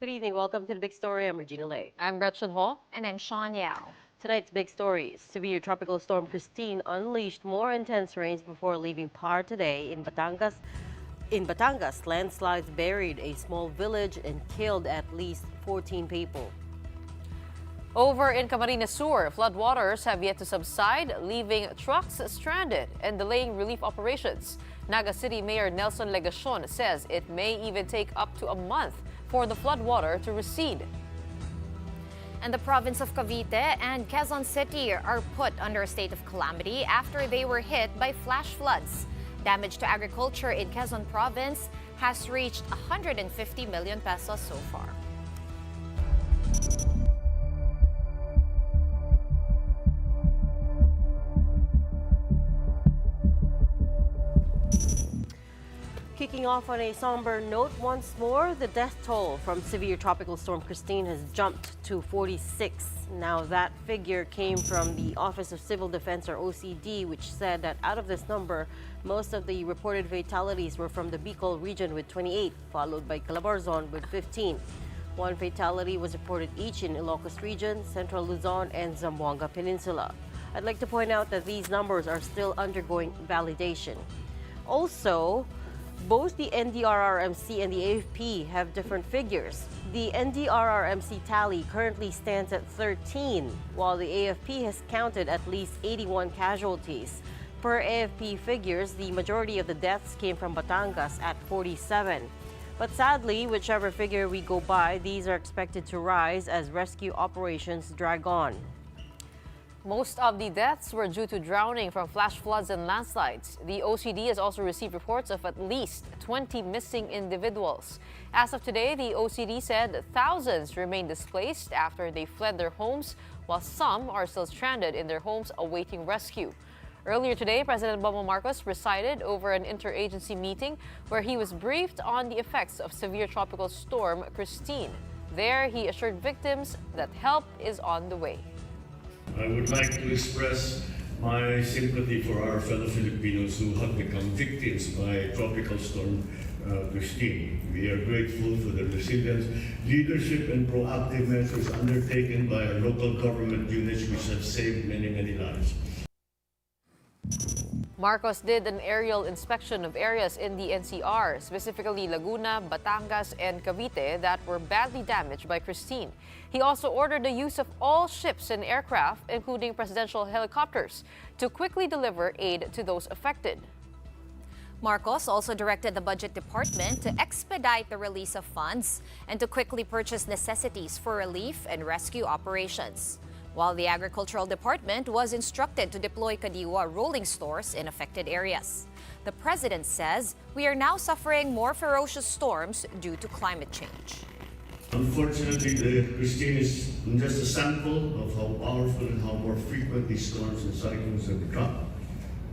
Good evening. Welcome to the Big Story. I'm Regina Lay. I'm Gretchen Hall. And I'm Sean Yao. Tonight's big story: severe tropical storm Christine unleashed more intense rains before leaving Par today in Batangas. In Batangas, landslides buried a small village and killed at least 14 people. Over in Camarines Sur, floodwaters have yet to subside, leaving trucks stranded and delaying relief operations. Naga City Mayor Nelson Legacion says it may even take up to a month for the floodwater to recede. And the province of Cavite and Quezon City are put under a state of calamity after they were hit by flash floods. Damage to agriculture in Quezon province has reached 150 million pesos so far. Kicking off on a somber note once more, the death toll from severe tropical storm Christine has jumped to 46. Now that figure came from the Office of Civil Defense, or OCD, which said that out of this number, most of the reported fatalities were from the Bicol region with 28, followed by Calabarzon with 15. One fatality was reported each in Ilocos region, Central Luzon, and Zamboanga Peninsula. I'd like to point out that these numbers are still undergoing validation. Also, both the NDRRMC and the AFP have different figures. The NDRRMC tally currently stands at 13, while the AFP has counted at least 81 casualties. Per AFP figures, the majority of the deaths came from Batangas at 47. But sadly, whichever figure we go by, these are expected to rise as rescue operations drag on. Most of the deaths were due to drowning from flash floods and landslides. The OCD has also received reports of at least 20 missing individuals. As of today, the OCD said thousands remain displaced after they fled their homes, while some are still stranded in their homes awaiting rescue. Earlier today, President Bongbong Marcos presided over an interagency meeting where he was briefed on the effects of severe tropical storm Christine. There, he assured victims that help is on the way. I would like to express my sympathy for our fellow Filipinos who have become victims by Tropical Storm Christine. We are grateful for the resilience, leadership, and proactive measures undertaken by our local government units, which have saved many, many lives. Marcos did an aerial inspection of areas in the NCR, specifically Laguna, Batangas, and Cavite, that were badly damaged by Christine. He also ordered the use of all ships and aircraft, including presidential helicopters, to quickly deliver aid to those affected. Marcos also directed the Budget Department to expedite the release of funds and to quickly purchase necessities for relief and rescue operations, while the Agricultural Department was instructed to deploy Kadiwa rolling stores in affected areas. The president says we are now suffering more ferocious storms due to climate change. Unfortunately, the Christine is just a sample of how powerful and how more frequent these storms and cyclones have become.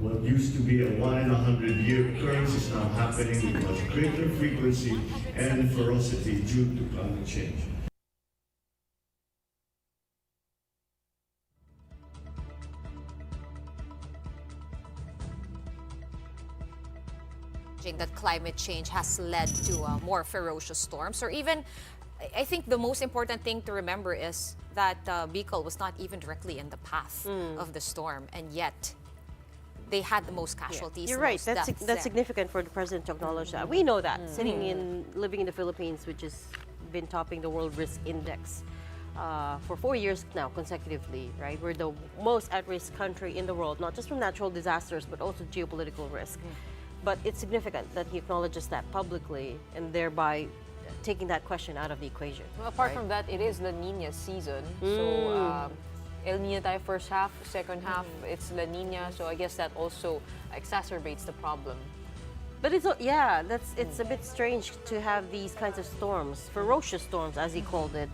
What used to be a 1 in 100-year occurrence is now happening with much greater frequency and ferocity due to climate change. That climate change has led to more ferocious storms, or even, I think the most important thing to remember is that Bicol was not even directly in the path of the storm, and yet they had the most casualties. You're right. That's significant for the president to acknowledge that. We know that, living in the Philippines, which has been topping the World Risk Index for 4 years now consecutively, right? We're the most at-risk country in the world, not just from natural disasters, but also geopolitical risk. But it's significant that he acknowledges that publicly and thereby taking that question out of the equation. Well, apart from that, it is La Nina season. So El Nino tayo first half, second half, it's La Nina. So I guess that also exacerbates the problem. But it's a bit strange to have these kinds of storms, ferocious storms as he called it,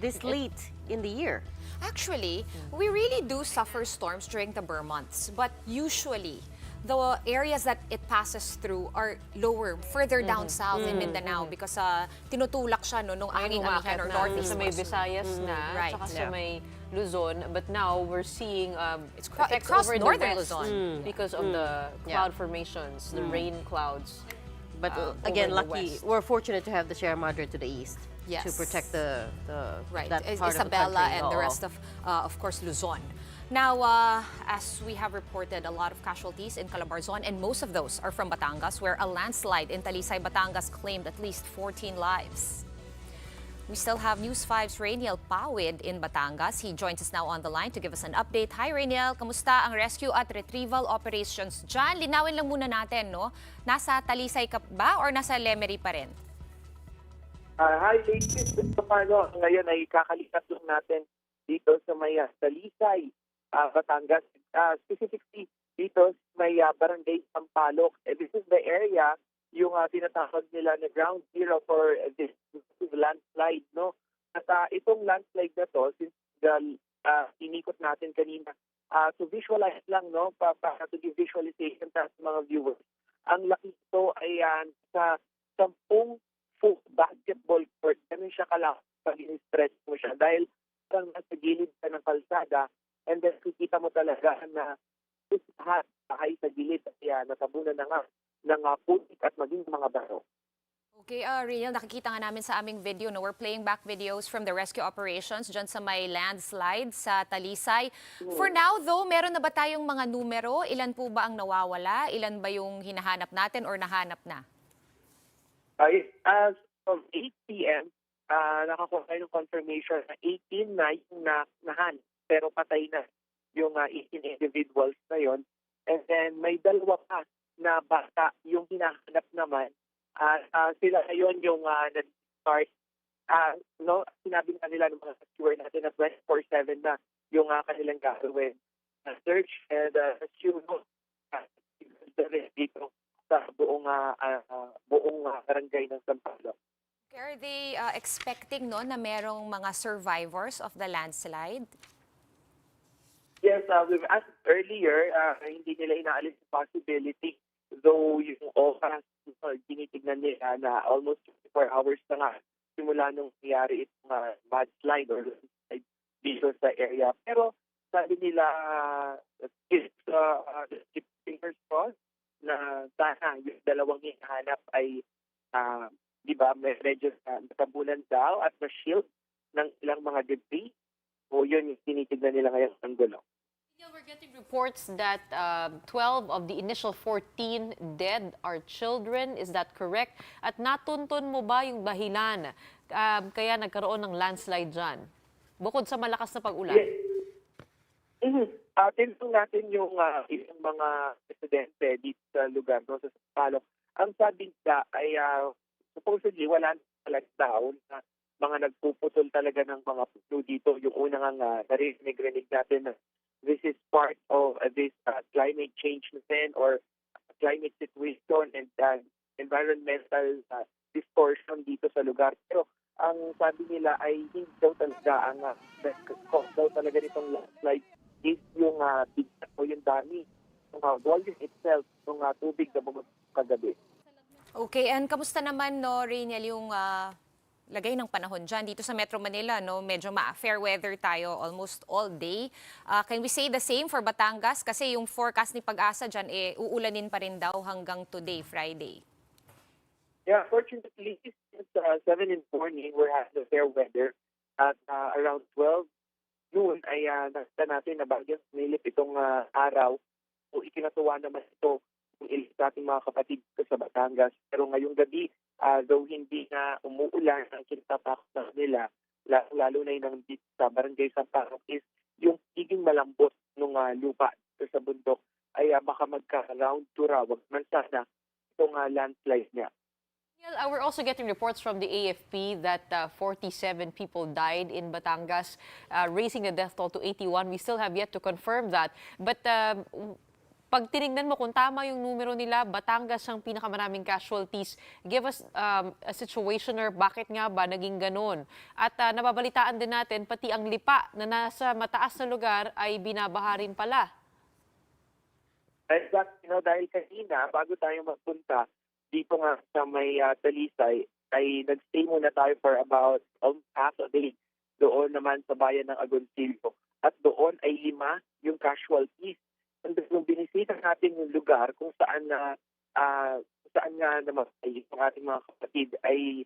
this late in the year. Actually, we really do suffer storms during the Burr months, but usually the areas that it passes through are lower, further down south in Mindanao because tinutulak siya nung angin amihan or northeast. Sa may Visayas na, tsaka sa may Luzon. But now we're seeing effects over northern the west Luzon because of the cloud formations, the rain clouds. But again, we're fortunate to have the Sierra Madre to the east. Yes. to protect the Right, that part Isabela of the country. and the Oo. rest of course, Luzon. Now, as we have reported, a lot of casualties in Calabarzon, and most of those are from Batangas, where a landslide in Talisay, Batangas claimed at least 14 lives. We still have News 5's Rainiel Pawid in Batangas. He joins us now on the line to give us an update. Hi, Rainiel. Kamusta ang rescue at retrieval operations dyan? Linawin lang muna natin, no? Nasa Talisay ka ba or nasa Lemery pa rin? Hi, ladies. Paano? Ngayon ay kakalikas lang natin dito sa may Talisay, Batangas. Specifically dito sa may barangay Sampaloc. This is the area yung tinatawag nila na ground zero for this landslide, no? At itong landslide na to, since inikot natin kanina, to visualize lang, no? Para to give visualization sa mga viewers. Ang laki ito ay sa 10 full basketball court. Ganun siya kalaki pag in-stretch mo siya. Dahil parang nasa gilid ka ng kalsada, and then kikita mo talaga na lahat ay sa gilid. Kaya natabunan na nga ng putik at maging mga baro. Okay, Riel, nakikita nga namin sa aming video, no? We're playing back videos from the rescue operations dyan sa may landslide sa Talisay. For now, though, meron na ba tayong mga numero? Ilan po ba ang nawawala? Ilan ba yung hinahanap natin or nahanap na? As of 8 p.m., nakakuha tayo ng confirmation na 18 na yung nahanap, pero patay na yung 18 individuals na yon. And then may dalawa pa na bata yung hinahanap naman. Sila ngayon yung nag-start. No, sinabi nga nila ng mga rescuer natin na 24/7 na yung kanilang gagawin. Search and rescue, no? Dito sa buong barangay ng Sampaloc. Are they expecting, no, na merong mga survivors of the landslide? Yes, we've asked earlier, hindi nila inaalis the possibility, though yung oras, tinitignan nila na almost 24 hours na nga simula nung nangyari itong mudslide or landslide dito sa area. Pero sabi nila, keep fingers crossed na sana yung dalawang hinahanap ay, di ba, medyo natabunan daw at na-shield ng ilang mga debris. O yun yung tinitignan nila ngayon ang gulo. We're getting reports that 12 of the initial 14 dead are children. Is that correct? At natuntun mo ba yung dahilan kaya nagkaroon ng landslide dyan? Bukod sa malakas na pag-ulan. Yes. Tinanong natin yung isang mga residente dito sa lugar, no, sa Sampaloc. Ang sabi nila ay supposedly wala na talaga daw na mga nagpuputol talaga ng mga puno dito. Yung unang narinig natin na this is part of this climate change natin or climate situation and environmental distortion dito sa lugar. Pero ang sabi nila ay hindi daw talaga ang cause daw talaga nitong landslide is yung bigat o yung dami ng volume itself ng tubig na bumagsak kagabi. Okay, and kamusta naman, no, Rainiel, yung lagay ng panahon dyan dito sa Metro Manila, no? Medyo fair weather tayo almost all day. Can we say the same for Batangas? Kasi yung forecast ni Pag-asa dyan, uulanin pa rin daw hanggang today, Friday. Yeah, fortunately, since 7 in the morning, we're having the fair weather. At around 12 noon ay nakita natin na bagyang sumilip itong araw. So ikinatuwa naman ito yung ilis nating mga kapatid ko sa Batangas. Pero ngayong gabi, though hindi na umuulan, ang kinatatakot na nila, lalo na yung dito sa barangay Sampaloc, is yung higing malambot ng lupa sa bundok ay baka magka-round to raw. Wag man sana itong landslide niya. We're also getting reports from the AFP that 47 people died in Batangas, raising the death toll to 81. We still have yet to confirm that. But pag tinignan mo kung tama yung numero nila, Batangas ang pinakamaraming casualties. Give us a situationer, bakit nga ba naging ganun? At nababalitaan din natin, pati ang lipa na nasa mataas na lugar ay binabaha rin pala. Exactly, dahil kanina, bago tayo magpunta, dito nga sa may Talisay, ay nag-stay muna tayo for about half a day doon naman sa bayan ng Agoncillo. At doon ay 5 yung casualties. And nung binisita natin yung lugar kung saan nga namatay yung ating mga kapatid, ay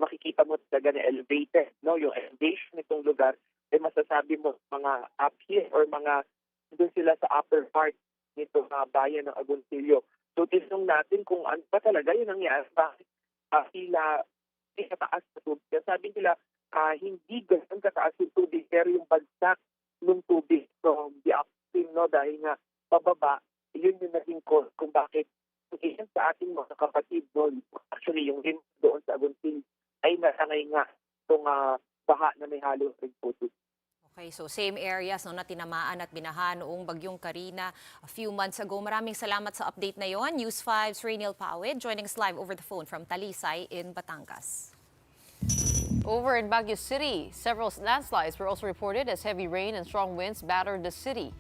makikita mo talaga na elevated, no? Yung elevation nitong lugar, masasabi mo mga uphill or mga doon sila sa upper part nito bayan ng Agoncillo. So tinanong natin kung ano ba talaga yung nangyari, bakit sila kataas na tubig. Sabi nila, hindi ganun kataas yung tubig, pero yung bagsak ng tubig from the upstream, no, dahil nga pababa, yun yung naging cause kung bakit iyan sa ating mga kapatid, no, actually yung rin doon sa Agoncillo ay nasangay nga itong baha na may halong ring puso. Okay, so same areas no, na tinamaan at binaha noong Bagyong Karina a few months ago. Maraming salamat sa update na yon. News 5's Rainiel Pawid joining us live over the phone from Talisay in Batangas. Over in Baguio City, several landslides were also reported as heavy rain and strong winds battered the city.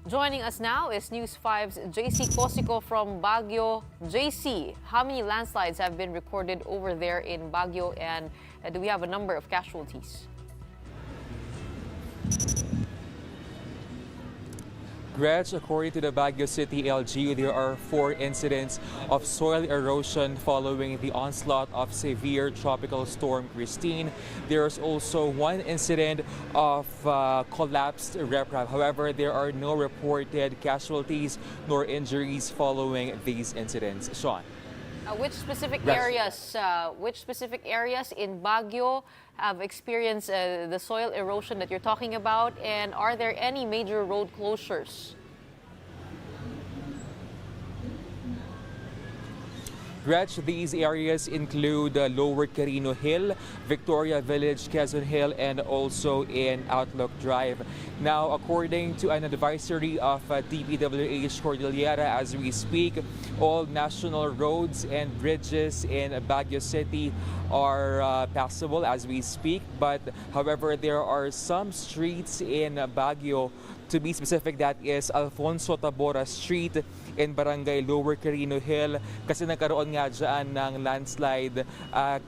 Joining us now is News 5's JC Cosico from Baguio. JC, how many landslides have been recorded over there in Baguio, and do we have a number of casualties? Gretch, according to the Baguio City LGU, there are 4 incidents of soil erosion following the onslaught of severe tropical storm Christine. There's also 1 incident of collapsed riprap. However, there are no reported casualties nor injuries following these incidents. Sean. Which specific Yes. areas in Baguio have experienced the soil erosion that you're talking about, and are there any major road closures? Gretch, these areas include Lower Carino Hill, Victoria Village, Quezon Hill, and also in Outlook Drive. Now, according to an advisory of DPWH Cordillera as we speak, all national roads and bridges in Baguio City are passable as we speak. But however, there are some streets in Baguio, to be specific, that is Alfonso Tabora Street in Barangay Lower Carino Hill, kasi nagkaroon nga dyan ng landslide.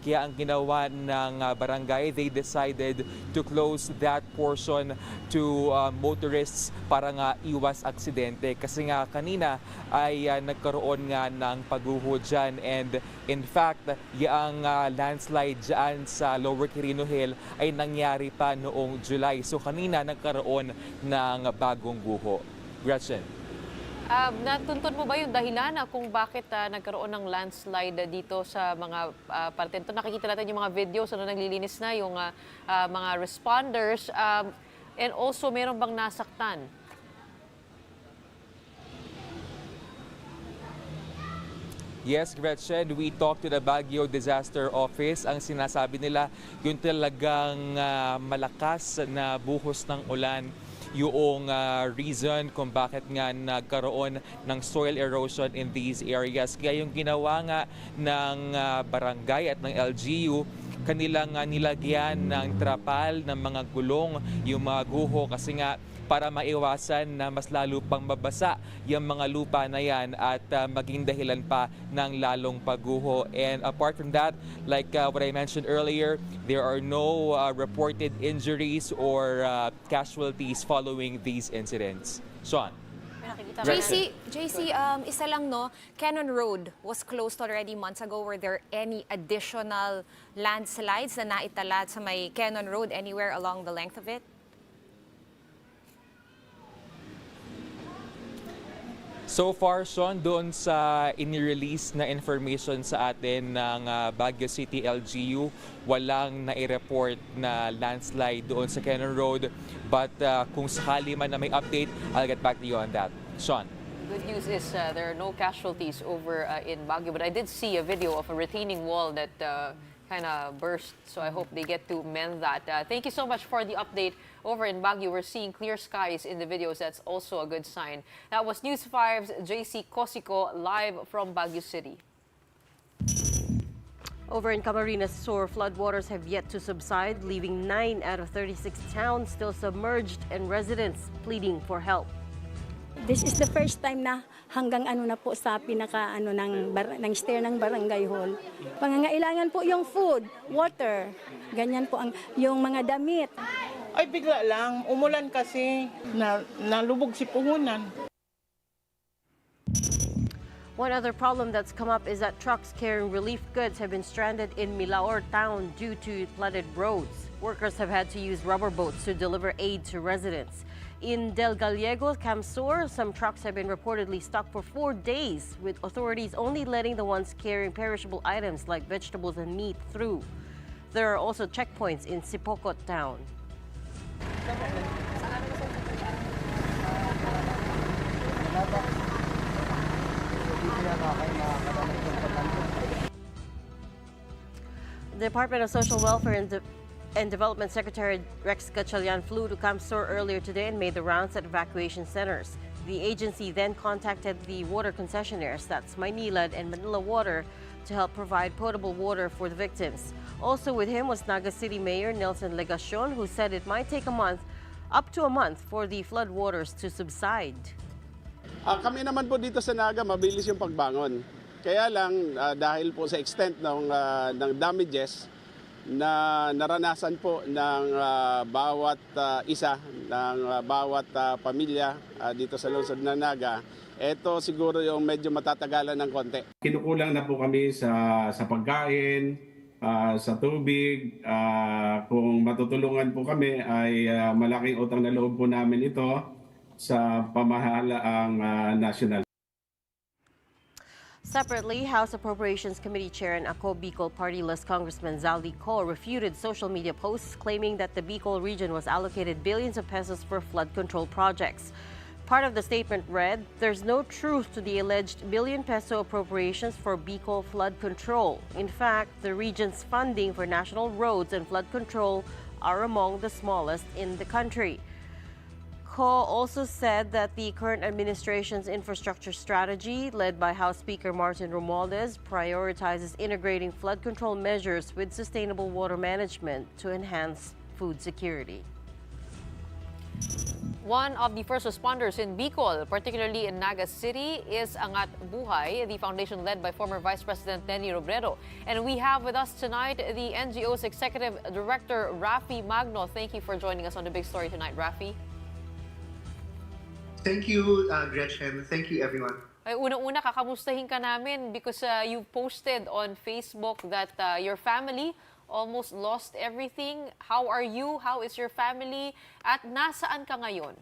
Kaya ang ginawa ng barangay, they decided to close that portion to motorists para nga iwas aksidente. Kasi nga kanina ay nagkaroon nga ng pagguho dyan, and in fact, yung landslide dyan sa Lower Carino Hill ay nangyari pa noong July. So kanina nagkaroon ng bagong guho. Gretchen. Natuntun mo ba yung dahilan kung bakit nagkaroon ng landslide dito sa mga parte? Ito, nakikita natin yung mga videos, naglilinis na yung mga responders. And also, meron bang nasaktan? Yes, Gretchen, we talked to the Baguio Disaster Office. Ang sinasabi nila, yung talagang malakas na buhos ng ulan yung reason kung bakit nga nagkaroon ng soil erosion in these areas. Kaya yung ginawa nga ng barangay at ng LGU, kanilang nilagyan ng trapal ng mga gulong yung mga guho, kasi nga para maiwasan na mas lalo pang mabasa yung mga lupa na yan at maging dahilan pa ng lalong pagguho. And apart from that, like what I mentioned earlier, there are no reported injuries or casualties following these incidents. Sean. JC, isa lang no, Cannon Road was closed already months ago. Were there any additional landslides na naitala sa may Cannon Road anywhere along the length of it? So far, Sean, doon sa inirelease na information sa atin ng Baguio City LGU, walang nai-report na landslide doon sa Cannon Road. But kung sakali man na may update, I'll get back to you on that. Sean. Good news is there are no casualties over in Baguio, but I did see a video of a retaining wall that kind of burst, so I hope they get to mend that. Thank you so much for the update over in Baguio. We're seeing clear skies in the videos. That's also a good sign. That was News 5's JC Cosico live from Baguio City. Over in Camarines Sur, floodwaters have yet to subside, leaving 9 out of 36 towns still submerged and residents pleading for help. This is the first time na hanggang na po sa pinaka ng stair ng barangay hall. Pangangailangan po yung food, water, ganyan po yung mga damit. Ay bigla lang, umulan kasi, nalubog si puhunan. One other problem that's come up is that trucks carrying relief goods have been stranded in Milaor town due to flooded roads. Workers have had to use rubber boats to deliver aid to residents. In Del Gallego, Camsor, some trucks have been reportedly stuck for 4 days, with authorities only letting the ones carrying perishable items like vegetables and meat through. There are also checkpoints in Sipocot town. The Department of Social Welfare and Development Secretary Rex Gatchalian flew to Camsor earlier today and made the rounds at evacuation centers. The agency then contacted the water concessionaires, that's Maynilad and Manila Water, to help provide potable water for the victims. Also with him was Naga City Mayor Nelson Legacion, who said it might take up to a month for the flood waters to subside. Kami naman po dito sa Naga, mabilis yung pagbangon. Kaya lang, dahil po sa extent ng damages na naranasan po ng bawat isa, ng bawat pamilya dito sa lungsod ng Naga, ito siguro yung medyo matatagalan ng konti. Kinukulang na po kami sa pagkain, sa tubig. Kung matutulungan po kami ay malaking utang na loob po namin ito sa pamahalaang nasyonal. Separately, House Appropriations Committee Chair and Ako Bicol Party List Congressman Zaldi Ko refuted social media posts claiming that the Bicol region was allocated billions of pesos for flood control projects. Part of the statement read, "There's no truth to the alleged billion-peso appropriations for Bicol flood control. In fact, the region's funding for national roads and flood control are among the smallest in the country." Ko also said that the current administration's infrastructure strategy, led by House Speaker Martin Romualdez, prioritizes integrating flood control measures with sustainable water management to enhance food security. One of the first responders in Bicol, particularly in Naga City, is Angat Buhay, the foundation led by former Vice President Nenny Robredo. And we have with us tonight the NGO's Executive Director, Rafi Magno. Thank you for joining us on The Big Story tonight, Rafi. Thank you, Gretchen. Thank you, everyone. Unang-una, kakamustahin ka namin because you posted on Facebook that your family almost lost everything. How are you? How is your family? At nasaan ka ngayon?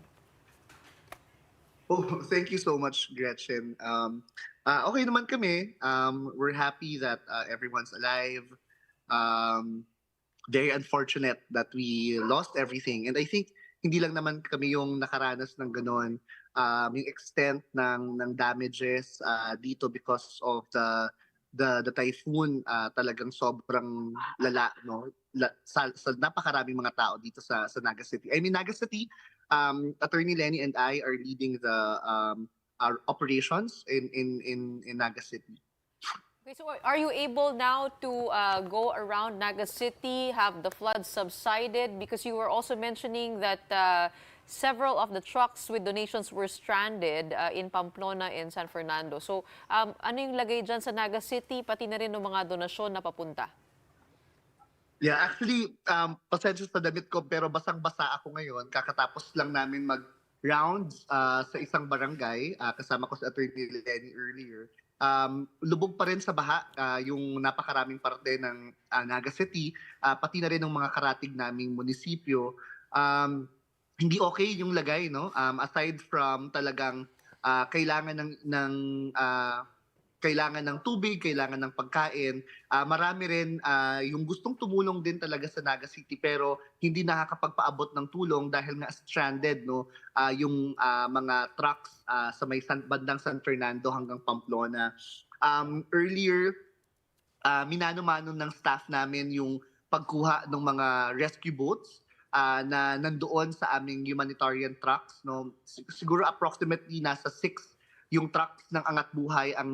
Oh, thank you so much, Gretchen. Okay naman kami. We're happy that everyone's alive. Very unfortunate that we lost everything. And I think hindi lang naman kami yung nakaranas ng ganon. Yung extent ng damages dito because of the typhoon, talagang sobrang lala, no? Sa napakaraming mga tao dito sa Naga City. I mean, Naga City, Attorney Lenny and I are leading our operations in Naga City. Okay, so are you able now to go around Naga City? Have the floods subsided? Because you were also mentioning that several of the trucks with donations were stranded in Pamplona and San Fernando. So ano yung lagay dyan sa Naga City, pati na rin ng mga donasyon na papunta? Yeah, actually, pasensya sa damit ko pero basang-basa ako ngayon. Kakatapos lang namin mag-rounds sa isang barangay. Kasama ko si Attorney Lenny earlier. Lubog pa rin sa baha yung napakaraming parte ng Naga City, pati na rin ng mga karatig naming munisipyo. Hindi okay yung lagay, no? Aside from talagang kailangan ng tubig, kailangan ng pagkain. Marami rin yung gustong tumulong din talaga sa Naga City pero hindi nakakapagpaabot ng tulong dahil nga stranded, no? Yung mga trucks sa may bandang San Fernando hanggang Pamplona. Earlier, minano-mano ng staff namin yung pagkuha ng mga rescue boats na nandoon sa aming humanitarian trucks, no? Siguro approximately nasa 6 yung trucks ng Angat Buhay ang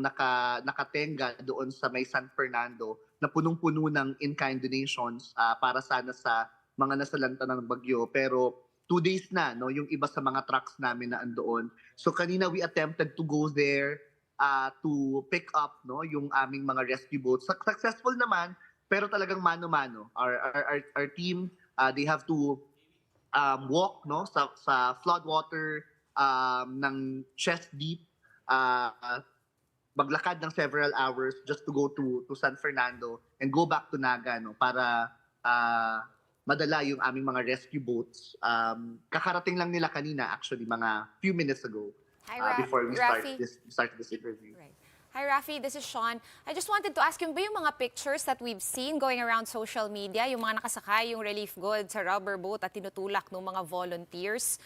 nakatenga doon sa may San Fernando na punong-puno ng in-kind donations para sana sa mga nasalanta ng bagyo. Pero 2 days na, no, yung iba sa mga trucks namin na andoon. So kanina we attempted to go there to pick up, no, yung aming mga rescue boats. Successful naman, pero talagang mano-mano. Our team, they have to walk, no, sa flood water ng chest deep maglakad ng several hours just to go to San Fernando and go back to Naga, no, para madala yung aming mga rescue boats. Kakarating lang nila kanina, actually, mga few minutes ago, Hi, before we Rafi. start this interview. Right. Hi, Rafi. This is Sean. I just wanted to ask you, ba yung mga pictures that we've seen going around social media, yung mga nakasakay, yung relief goods sa rubber boat at tinutulak ng mga volunteers?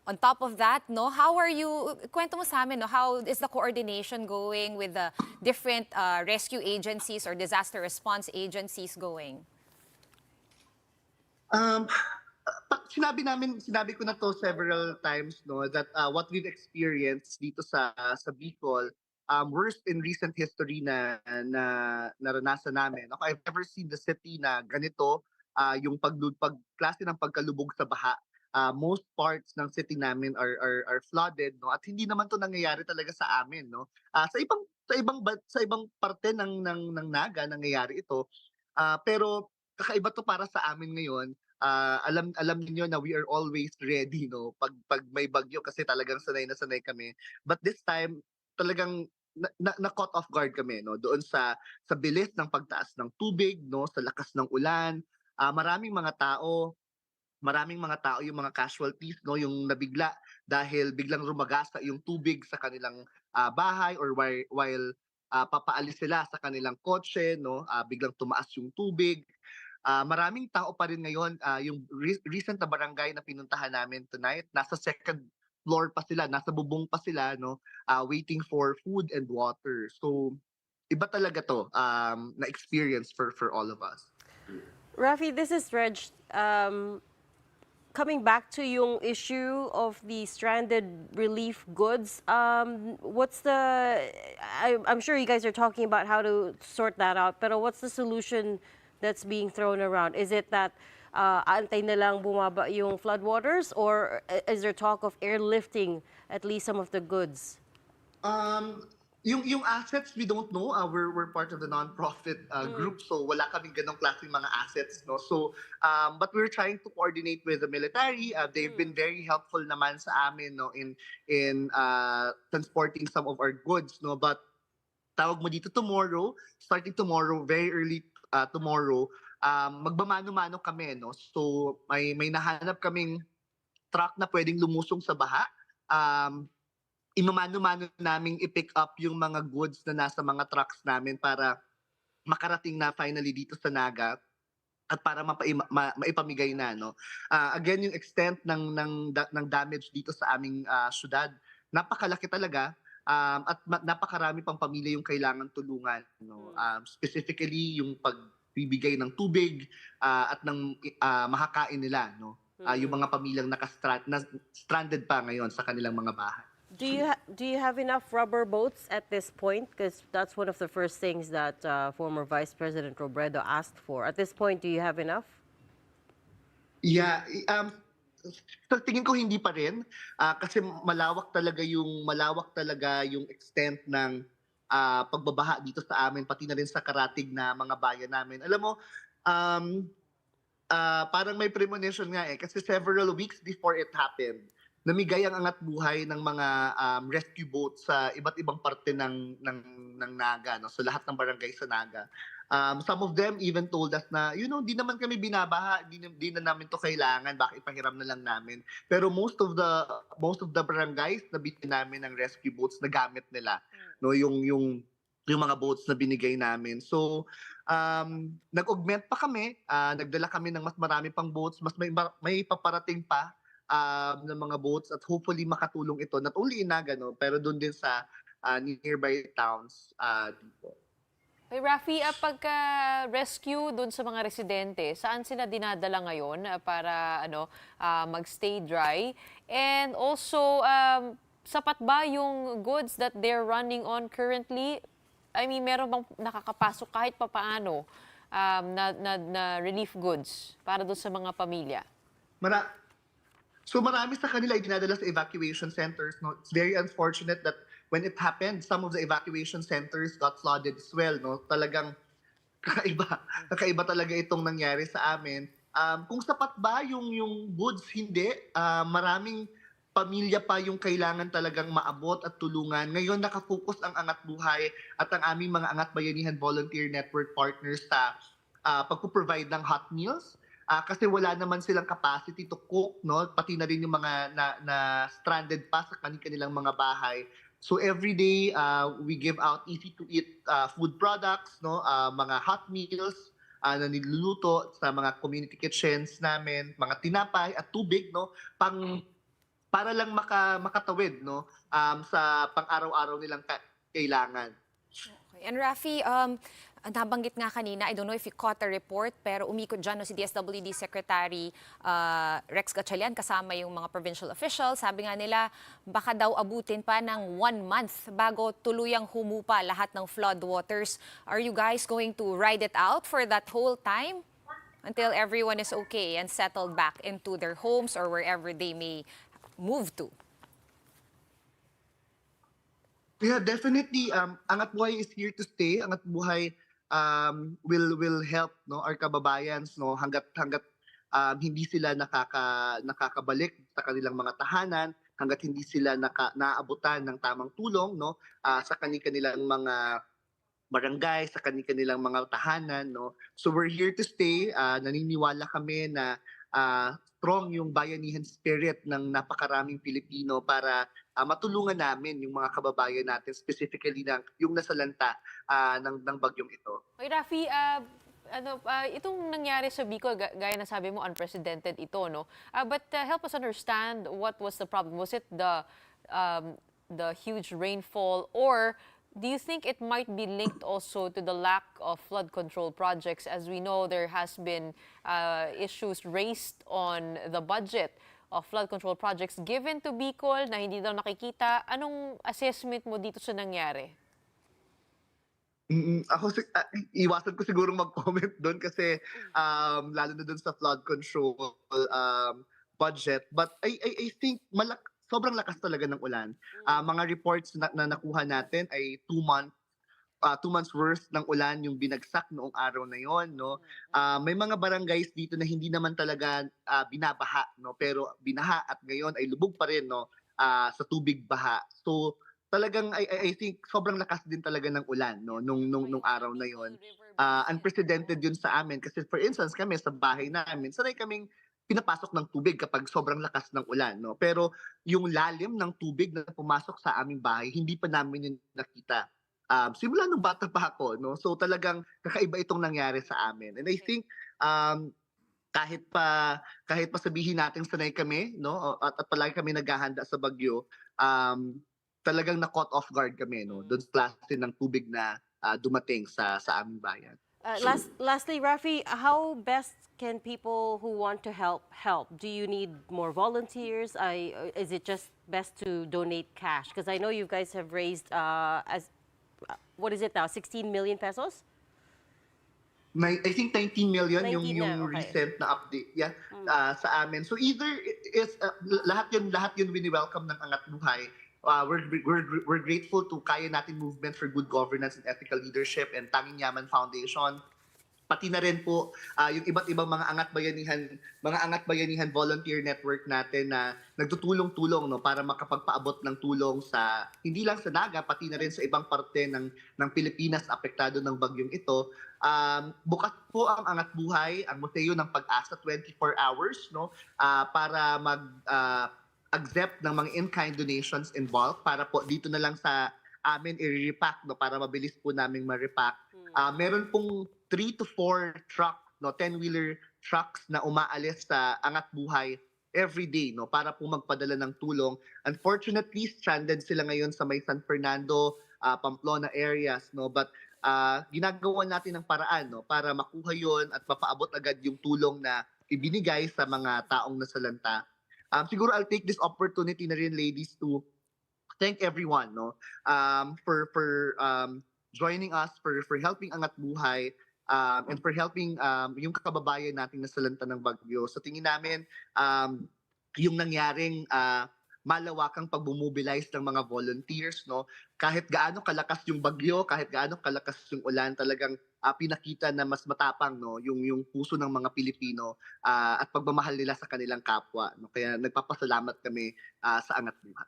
On top of that, no, how are you, kwento mo sa amin, no, how is the coordination going with the different rescue agencies or disaster response agencies going? Sinabi ko na to several times, no, that what we've experienced dito sa Bicol, worst in recent history na naranasan namin. Okay, I've never seen the city na ganito, yung klase ng pagkalubog sa baha. Most parts ng city namin are flooded, no, at hindi naman to nangyayari talaga sa amin, no. Sa ibang parte ng Naga nangyayari ito, pero kakaiba to para sa amin ngayon. Alam niyo na we are always ready, no, pag may bagyo, kasi talagang sanay na sanay kami, but this time talagang na caught off guard kami, no, doon sa bilis ng pagtaas ng tubig, no, sa lakas ng ulan. Maraming mga tao yung mga casualties, no, yung nabigla dahil biglang rumagasa yung tubig sa kanilang bahay, or while papaalis sila sa kanilang kotse, no, biglang tumaas yung tubig. Maraming tao pa rin ngayon, yung recent na barangay na pinuntahan namin tonight, nasa second floor pa sila, nasa bubong pa sila, no, waiting for food and water. So iba talaga to, na experience for all of us. Rafi, this is Reg. Coming back to yung issue of the stranded relief goods, I'm sure you guys are talking about how to sort that out, pero what's the solution that's being thrown around? Is it that antay na lang bumaba yung floodwaters, or is there talk of airlifting at least some of the goods? Yung assets, we don't know. We're part of the non-profit group, so wala kaming ganong klaseng mga assets, no. So but we're trying to coordinate with the military. They've been very helpful naman sa amin, no, in transporting some of our goods, no. But tawag mo dito starting tomorrow, very early tomorrow, magbamano-mano kami, no. So may nahanap kaming truck na pwedeng lumusong sa baha. Imamano-mano naming i-pick up yung mga goods na nasa mga trucks namin para makarating na finally dito sa Naga at para maipamigay na, no. Again, yung extent ng damage dito sa aming syudad, napakalaki talaga, at napakarami pang pamilya yung kailangan tulungan, no. Specifically yung pagbibigay ng tubig at ng mahakain nila, no. Yung mga pamilyang stranded pa ngayon sa kanilang mga bahay. Do you have enough rubber boats at this point? Because that's one of the first things that former Vice President Robredo asked for. At this point, do you have enough? Yeah, sa tingin ko hindi pa rin, kasi malawak talaga yung extent ng pagbabaha dito sa amin, pati na rin sa karatig na mga bayan namin. Alam mo, parang may premonition nga, kasi several weeks before it happened, namigay ang angat buhay ng mga rescue boats sa iba't ibang parte ng Naga, no? So lahat ng barangay sa Naga. Some of them even told us na, di naman kami binabaha, di na namin to kailangan, baka ipahiram na lang namin. Pero most of the barangays na bitin namin ng rescue boats, na gamit nila, no, yung mga boats na binigay namin. So nag-augment pa kami, nagdala kami ng mas marami pang boats, mas may paparating pa ng mga boats, at hopefully makatulong ito not only in Naga, no, pero doon din sa nearby towns dito. Hey, Rafi, pagka-rescue doon sa mga residente, saan sila dinadala ngayon para magstay dry? And also, sapat ba yung goods that they're running on currently? I mean, meron bang nakakapasok kahit papaano na relief goods para doon sa mga pamilya? So marami sa kanila ay dinadala sa evacuation centers, no. It's very unfortunate that when it happened, some of the evacuation centers got flooded as well, no. Talagang kakaiba talaga itong nangyari sa amin. Kung sapat ba yung goods, hindi. pamilya pa yung kailangan talagang maabot at tulungan. Ngayon nakafocus ang Angat Buhay at ang aming mga Angat Bayanihan Volunteer Network partners sa pagpo-provide ng hot meals. Kasi wala naman silang capacity to cook, no? Pati na rin yung mga na stranded pa sa kanilang mga bahay. So every day we give out easy to eat food products, no? Mga hot meals na niluluto sa mga community kitchens namin, mga tinapay at tubig, no? Para lang makatawid, no? Sa pang-araw-araw nilang kailangan. Okay. And Rafi, nabanggit nga kanina, I don't know if you caught the report, pero umikot dyan no, si DSWD Secretary Rex Gatchalian kasama yung mga provincial officials. Sabi nga nila, baka daw abutin pa ng 1 month bago tuluyang humupa lahat ng flood waters. Are you guys going to ride it out for that whole time until everyone is okay and settled back into their homes or wherever they may move to? Yeah, definitely. Angat Buhay is here to stay. Angat Buhay will help, no, our kababayans, no, hanggat hindi sila nakakabalik sa kanilang mga tahanan, hanggat hindi sila naaabutan ng tamang tulong, no, sa kanilang mga barangay, sa kanilang mga tahanan, no. So we're here to stay. Naniniwala kami na strong yung bayanihan spirit ng napakaraming Pilipino para matulungan namin yung mga kababayan natin, specifically yung nasalanta ng bagyong ito. Okay, Rafi, itong nangyari sa Bicol, gaya na sabi mo, unprecedented ito, no? But help us understand what was the problem. Was it the huge rainfall, or do you think it might be linked also to the lack of flood control projects? As we know, there has been issues raised on the budget of flood control projects given to Bicol na hindi daw nakikita. Anong assessment mo dito sa nangyari? Ako, iwasan ko siguro mag-comment doon kasi lalo na doon sa flood control budget. But I think sobrang lakas talaga ng ulan. Mga reports na nakuha natin ay 2 months worth ng ulan yung binagsak noong araw na yon, no. May mga barangays dito na hindi naman talaga binabaha, no, pero binaha at ngayon ay lubog pa rin, no, sa tubig baha. So talagang I think sobrang lakas din talaga ng ulan, no, nung araw na yon. Unprecedented yun sa amin kasi for instance kami sa bahay namin sanay kaming pinapasok ng tubig kapag sobrang lakas ng ulan, no. Pero yung lalim ng tubig na pumasok sa aming bahay hindi pa namin yun nakita. Simula nung bata pa ako, no. So talagang kakaiba itong nangyari sa amin. And I think kahit pa sabihin natin sanay kami, no, at palagi kami naghahanda sa bagyo, talagang na-caught off guard kami, no, doon sa klase ng tubig na dumating sa aming bayan. Lastly, Rafi, how best can people who want to help? Do you need more volunteers? Is it just best to donate cash? Because I know you guys have raised, what is it now, 16 million pesos? I think 19 million 19 yung okay. recent na update sa amin. So either is lahat yun wini-welcome ng Angat Buhay. We're grateful to Kaya Natin Movement for Good Governance and Ethical Leadership and Tanging Yaman Foundation. Pati na rin po yung iba't ibang mga Angat Bayanihan volunteer network natin na nagtutulong-tulong, no, para makapagpaabot ng tulong sa hindi lang sa Naga pati na rin sa ibang parte ng Pilipinas apektado ng bagyong ito. Bukas po ang Angat Buhay, ang Museo ng Pag-asa 24 hours, no, para accept ng mga in-kind donations in bulk para po dito na lang sa amin i-repack, no, para mabilis po naming ma-repack. Meron pong 3 to 4 truck, no, 10-wheeler trucks na umaalis sa Angat Buhay every day, no, para po magpadala ng tulong. Unfortunately, stranded sila ngayon sa may San Fernando, Pamplona areas, no, but ginagawa natin ng paraan, no, para makuha yon at mapaabot agad yung tulong na ibinigay sa mga taong nasalanta. Siguro I'll take this opportunity na rin, ladies, to thank everyone, no, for joining us, for helping Angat Buhay, and for helping yung kababayan nating nasalanta ng bagyo. So tingin namin yung nangyaring malawakang pagbumobilize ng mga volunteers, no? Kahit gaano kalakas yung bagyo, kahit gaano kalakas yung ulan, talagang pinakita na mas matapang, no, yung puso ng mga Pilipino at pagmamahal nila sa kanilang kapwa, no? Kaya nagpapasalamat kami sa Angat Buhay.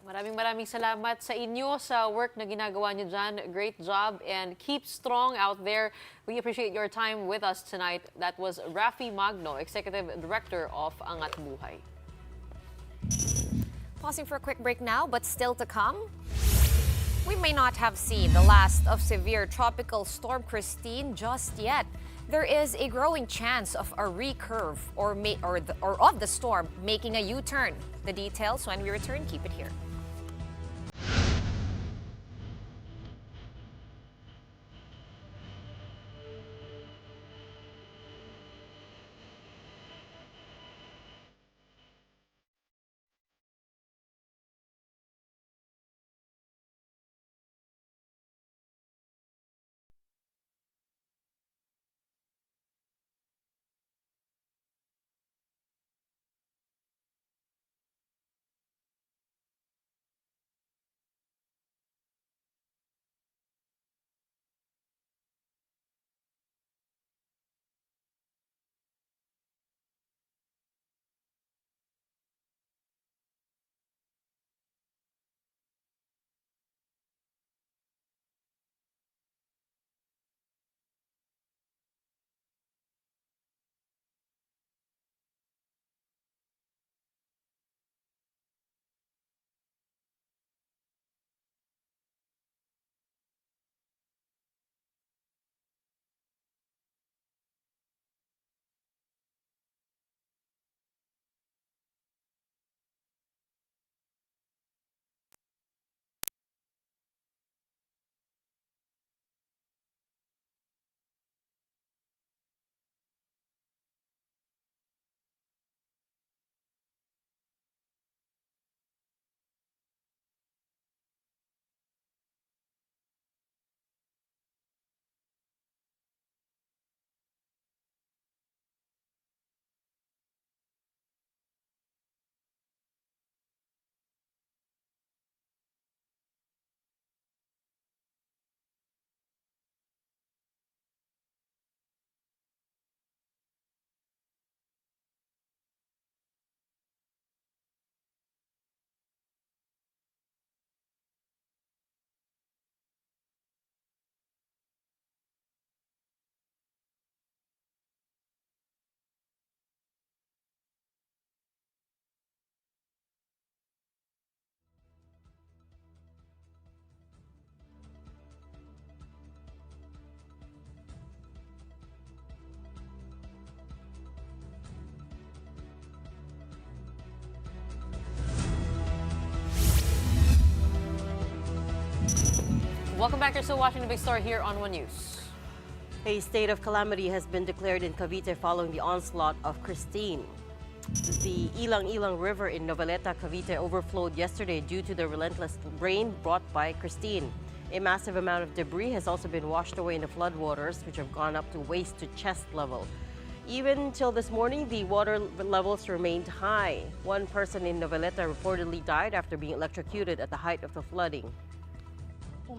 Maraming salamat sa inyo sa work na ginagawa niyo dyan. Great job and keep strong out there. We appreciate your time with us tonight. That was Rafi Magno, Executive Director of Angat Buhay. Pausing for a quick break now, but still to come. We may not have seen the last of severe tropical storm Christine just yet. There is a growing chance of a recurve or of the storm making a U-turn. The details when we return. Keep it here. Welcome back. You're still watching the big story here on One News. A state of calamity has been declared in Cavite following the onslaught of Christine. The Ilang-Ilang River in Noveleta, Cavite overflowed yesterday due to the relentless rain brought by Christine. A massive amount of debris has also been washed away in the floodwaters, which have gone up to waist to chest level. Even till this morning, the water levels remained high. One person in Noveleta reportedly died after being electrocuted at the height of the flooding.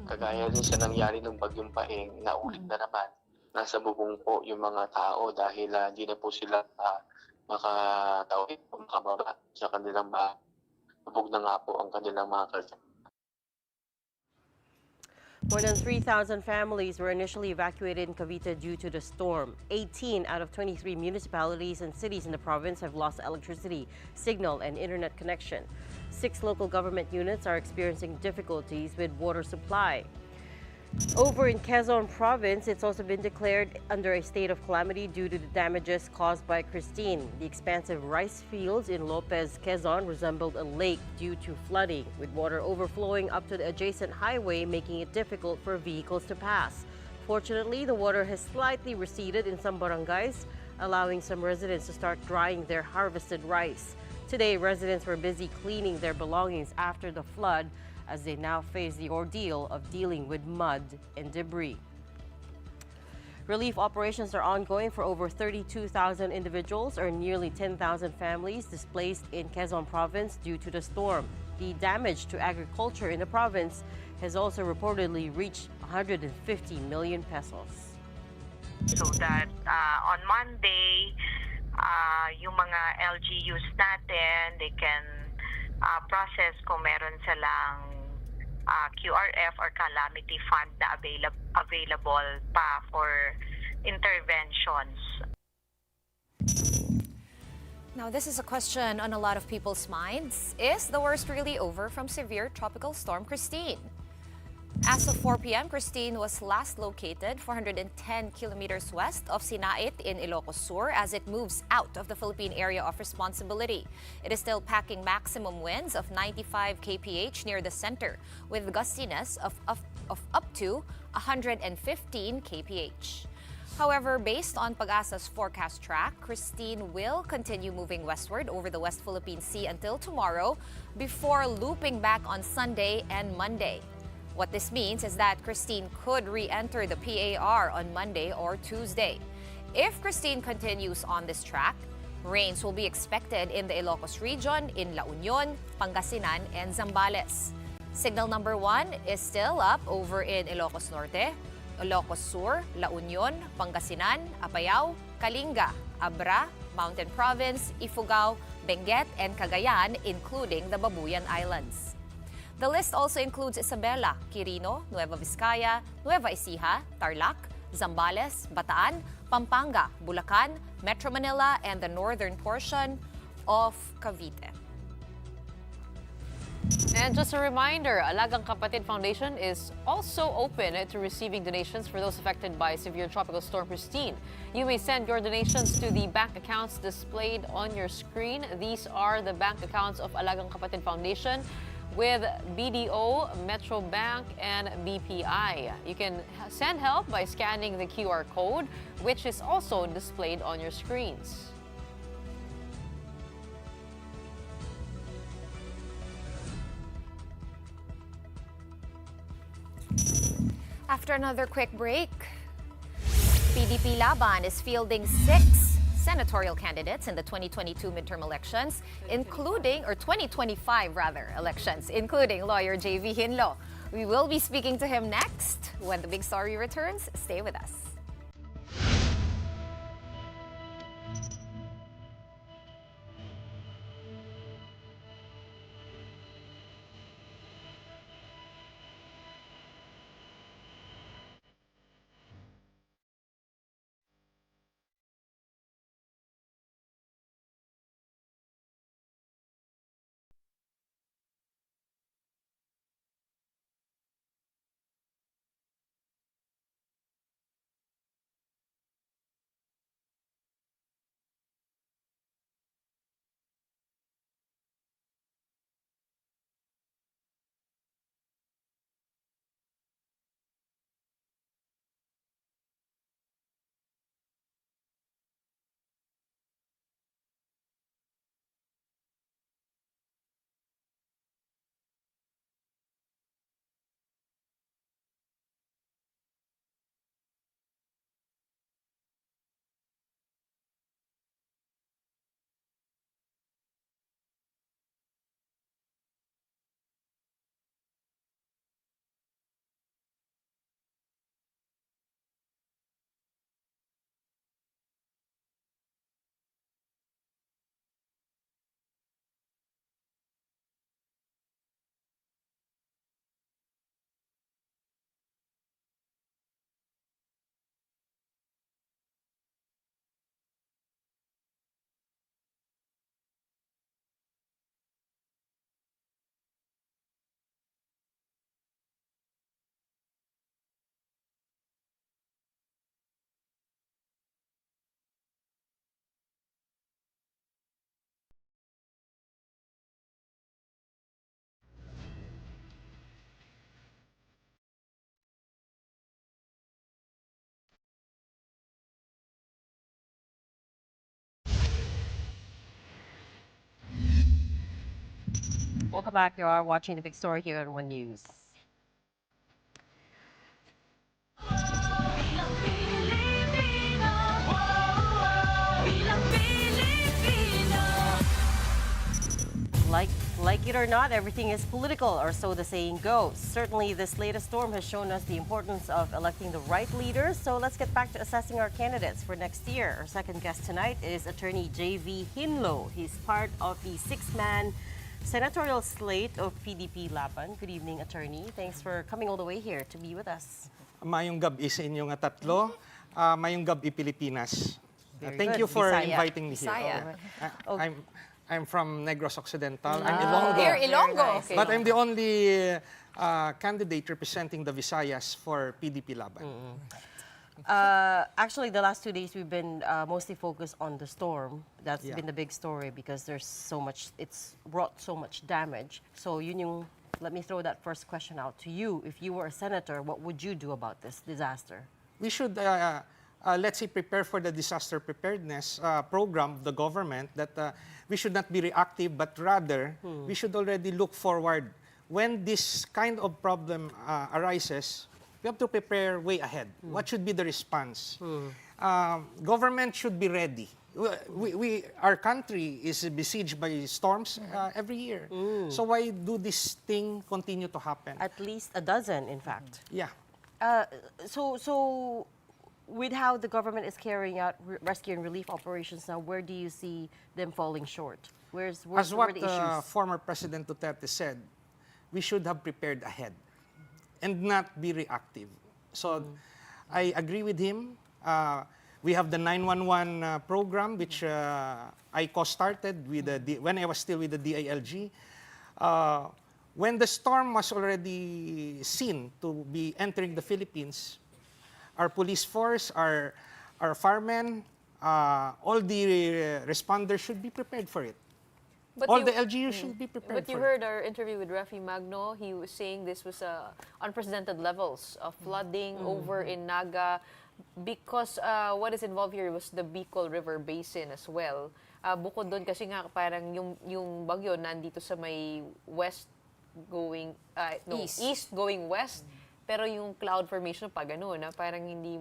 Kagaya din sa nangyari ng bagyong Pahing, naulit na naman. Nasa bubong po yung mga tao dahil hindi na po sila makatawid o makababa sa kanilang bahay. Lubog na nga po ang kanilang mga kalsada. More than 3,000 families were initially evacuated in Cavite due to the storm. 18 out of 23 municipalities and cities in the province have lost electricity, signal, and internet connection. 6 local government units are experiencing difficulties with water supply. Over in Quezon Province, it's also been declared under a state of calamity due to the damages caused by Christine. The expansive rice fields in Lopez, Quezon resembled a lake due to flooding, with water overflowing up to the adjacent highway, making it difficult for vehicles to pass. Fortunately, the water has slightly receded in some barangays, allowing some residents to start drying their harvested rice. Today, residents were busy cleaning their belongings after the flood, as they now face the ordeal of dealing with mud and debris. Relief operations are ongoing for over 32,000 individuals or nearly 10,000 families displaced in Quezon province due to the storm. The damage to agriculture in the province has also reportedly reached 150 million pesos. So that on Monday, yung mga LGUs natin, they can process kung meron silang QRF or Calamity Fund na available pa for interventions. Now, this is a question on a lot of people's minds. Is the worst really over from severe tropical storm Christine? As of 4 p.m., Christine was last located 410 kilometers west of Sinait in Ilocos Sur as it moves out of the Philippine area of responsibility. It is still packing maximum winds of 95 kph near the center, with gustiness of up to 115 kph. However, based on Pag-asa's forecast track, Christine will continue moving westward over the West Philippine Sea until tomorrow before looping back on Sunday and Monday. What this means is that Christine could re-enter the PAR on Monday or Tuesday. If Christine continues on this track, rains will be expected in the Ilocos region, in La Union, Pangasinan, and Zambales. Signal number 1 is still up over in Ilocos Norte, Ilocos Sur, La Union, Pangasinan, Apayao, Kalinga, Abra, Mountain Province, Ifugao, Benguet, and Cagayan, including the Babuyan Islands. The list also includes Isabela, Quirino, Nueva Vizcaya, Nueva Ecija, Tarlac, Zambales, Bataan, Pampanga, Bulacan, Metro Manila, and the northern portion of Cavite. And just a reminder, Alagang Kapatid Foundation is also open to receiving donations for those affected by severe tropical storm Christine. You may send your donations to the bank accounts displayed on your screen. These are the bank accounts of Alagang Kapatid Foundation with BDO, Metro Bank, and BPI. You can send help by scanning the QR code, which is also displayed on your screens. After another quick break, PDP Laban is fielding 6 senatorial candidates in the 2022 midterm elections, including, or 2025 rather, elections, including lawyer JV Hinlo. We will be speaking to him next. When the big story returns, stay with us. Welcome back. You are watching the big story here on One News. Like it or not, everything is political, or so the saying goes. Certainly, this latest storm has shown us the importance of electing the right leaders. So let's get back to assessing our candidates for next year. Our second guest tonight is Attorney J.V. Hinlo. He's part of the six-man senatorial slate of PDP Laban. Good evening, Attorney. Thanks for coming all the way here to be with us. Mayong gabi sa inyong tatlo. Mayong gabi Pilipinas. Very Thank good. you for Bisaya. inviting me Bisaya. here. I'm from Negros Occidental. I'm Ilonggo. Here, Ilonggo. Okay. But I'm the only candidate representing the Visayas for PDP Laban. Actually, the last 2 days we've been mostly focused on the storm. That's been the big story because there's so much. It's brought so much damage. So let me throw that first question out to you. If you were a senator, what would you do about this disaster? We should, let's say, prepare for the disaster preparedness program of the government, that we should not be reactive, but rather we should already look forward. When this kind of problem arises, we have to prepare way ahead. What should be the response? Government should be ready. Our country is besieged by storms every year. So why do this thing continue to happen? At least a dozen, in fact. Yeah. So with how the government is carrying out rescue and relief operations now, where do you see them falling short? Where As are what the issues? former President Duterte said, we should have prepared ahead and not be reactive. So I agree with him. We have the 911 program, which I co-started with when I was still with the DILG. When the storm was already seen to be entering the Philippines, our police force, our firemen, all the responders should be prepared for it. But All you- the LGUs should be prepared But you for heard our interview with Rafi Magno. He was saying this was unprecedented levels of flooding over in Naga because what is involved here was the Bicol River Basin as well. Bukod doon kasi nga parang yung bagyo nandito sa may west going east going west, pero yung cloud formation pa gano'n na parang hindi,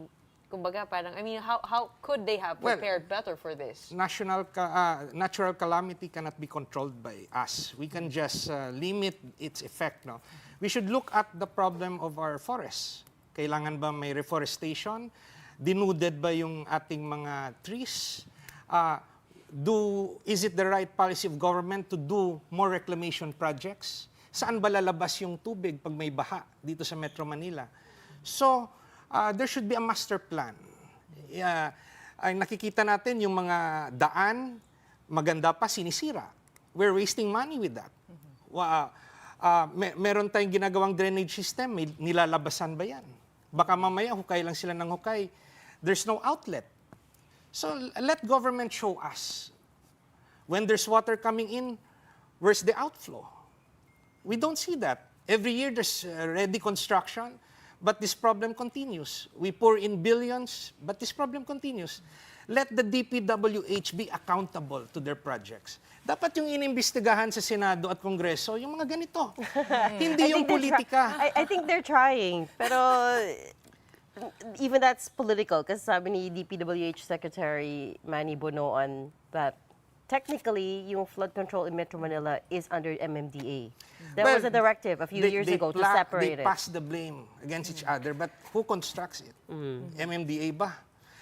kumbaga parang, I mean, how could they have prepared better for this? Natural calamity cannot be controlled by us. We can just limit its effect. No? We should look at the problem of our forests. Kailangan ba may reforestation? Denuded ba yung ating mga trees? Is it the right policy of government to do more reclamation projects? Saan ba lalabas yung tubig pag may baha dito sa Metro Manila? So, there should be a master plan. Ay nakikita natin yung mga daan, maganda pa, sinisira. We're wasting money with that. Meron tayong ginagawang drainage system, may nilalabasan ba yan? Baka mamaya hukay lang sila ng hukay. There's no outlet. So let government show us. When there's water coming in, where's the outflow? We don't see that. Every year there's ready construction, but this problem continues. We pour in billions, but this problem continues. Let the DPWH be accountable to their projects. Dapat yung inimbestigahan sa Senado at Kongreso, yung mga ganito. Hindi yung politika. I think they're trying, pero even that's political kasi sabi ni DPWH Secretary Manny Bono on that technically yung flood control in Metro Manila is under MMDA. There was a directive a few years ago to separate They it. pass the blame against each other, but who constructs it? MMDA ba?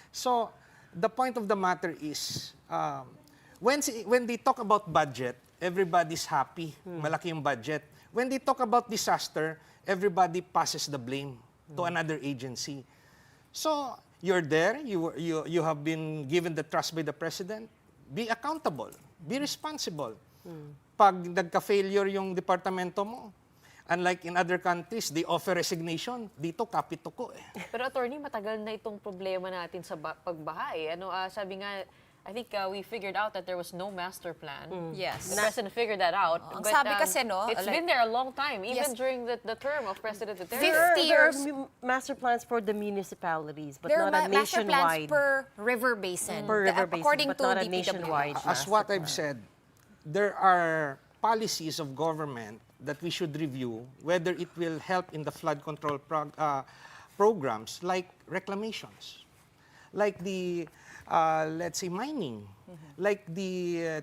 So, the point of the matter is, when they talk about budget, everybody's happy, malaki yung budget. When they talk about disaster, everybody passes the blame to another agency. So, you're there, you have been given the trust by the President, be accountable, be responsible. Pag nagka-failure yung departamento mo, unlike in other countries, they offer resignation. Dito, kapituko eh. Pero attorney, matagal na itong problema natin sa pagbaha eh. Sabi nga, I think we figured out that there was no master plan. Yes. The President figured that out. Ang sabi kasi, no, it's like- been there a long time, even Yes. during the term of President Duterte. There 50 are years. master plans for the municipalities, but There are not a master plans nationwide. per river basin. Per river basin, according but to not a DPWH. nationwide. As master what plan. I've said, there are policies of government that we should review, whether it will help in the flood control programs like reclamations, like the, let's say, mining, like the